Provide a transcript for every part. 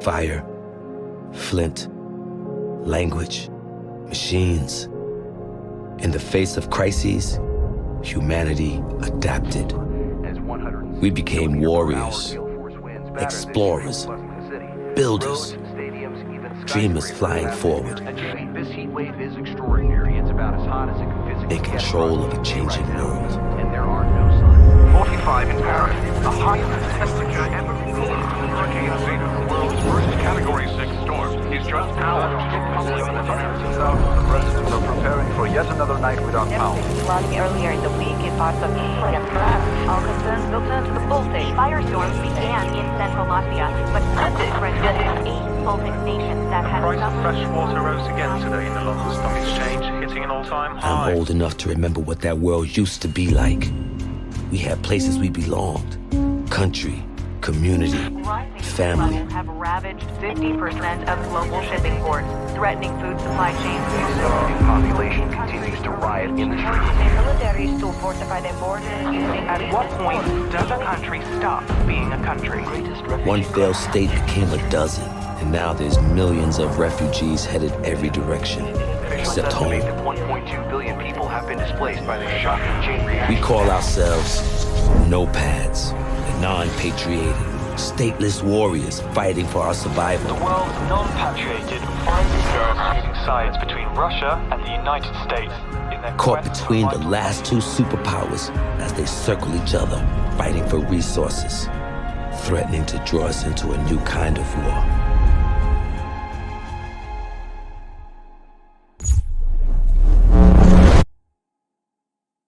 Fire, flint, language, machines. In the face of crises, humanity adapted. We became warriors, explorers, builders, dreamers flying forward, This heat wave is extraordinary. It's about as hot as it can physically in get control of a changing world. and there are no signs. 45 in Paris, the hottest temperature ever recorded. Hurricane Zeta, the world's first Category 6 storm, is just hours from The residents are preparing for yet another night without power. Flooding earlier in the week in parts of Italy and France. All concerns will turn to the Baltic. Firestorms began in central Latvia, but different than 8 Baltic nations that had The price of suffered. fresh water rose again today in the London Stock Exchange, hitting an all-time high. I'm old enough to remember what that world used to be like. We had places we belonged, country, community, Rising sea family. levels have ravaged 50% of global shipping ports, threatening food supply chains. The population continues to riot in the streets. Militaries to fortify their borders using... At what point does a country stop being a country? One failed state became a dozen, and now there's millions of refugees headed every direction, except home. Estimate that 1.2 billion people have been displaced by the shocking chain reaction. We call ourselves nopads, the non-patriotic, stateless warriors fighting for our survival. The world's non-patrioted finds themselves choosing sides between Russia and the United States in their Caught quest for between the vital- last two superpowers as they circle each other, fighting for resources, threatening to draw us into a new kind of war.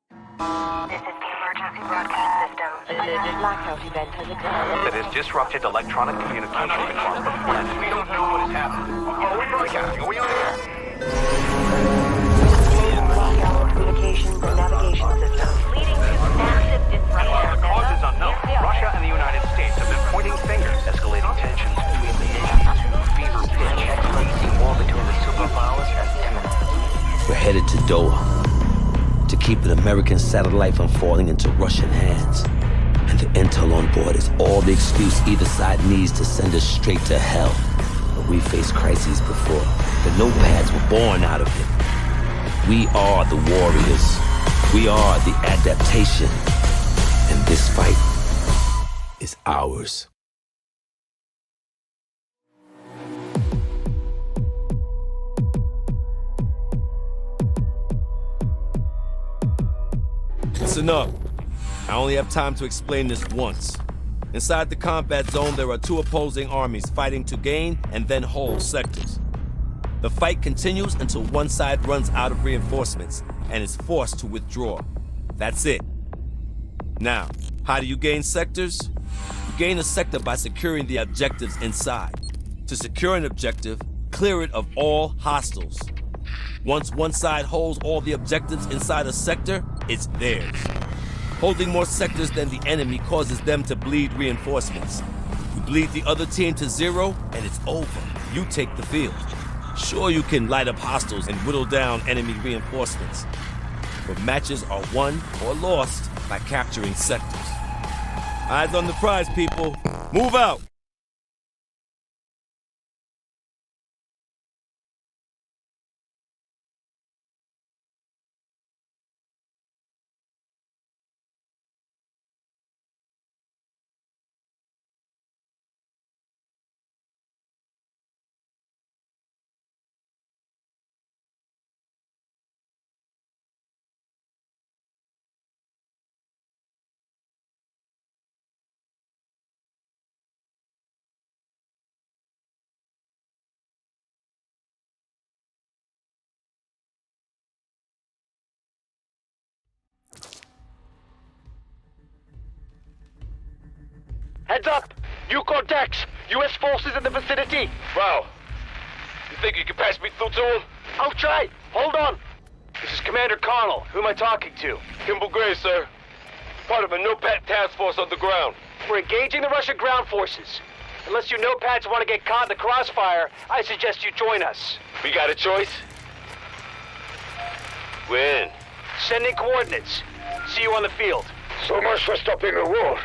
This is the emergency broadcast system. A blackout event has occurred. That has disrupted electronic communication across the planet. We don't know what has happened. Are we broadcasting? Are we on air? Blackout communications and navigation systems, leading to massive disruption. The cause is unknown. Russia and the United States have been pointing fingers, escalating tensions between the nations to fever pitch. The war between the superpowers has imminent. We're headed to Doha to keep an American satellite from falling into Russian hands. And the intel on board is all the excuse either side needs to send us straight to hell. But we faced crises before. The nopads were born out of it. We are the warriors. We are the adaptation. And this fight is ours. Listen up. I only have time to explain this once. Inside the combat zone, there are two opposing armies fighting to gain and then hold sectors. The fight continues until one side runs out of reinforcements and is forced to withdraw. That's it. Now, how do you gain sectors? You gain a sector by securing the objectives inside. To secure an objective, clear it of all hostiles. Once one side holds all the objectives inside a sector, it's theirs. Holding more sectors than the enemy causes them to bleed reinforcements. You bleed the other team to zero, and it's over. You take the field. Sure, you can light up hostiles and whittle down enemy reinforcements, but matches are won or lost by capturing sectors. Eyes on the prize, people. Move out! Heads up! New contacts! U.S. forces in the vicinity! Wow. You think you can pass me through to him? I'll try! Hold on! This is Commander Connell. Who am I talking to? Kimball Gray, sir. Part of a NOPAD task force on the ground. We're engaging the Russian ground forces. Unless you nopads want to get caught in the crossfire, I suggest you join us. We got a choice? We're in. Sending coordinates. See you on the field. So much for stopping a war.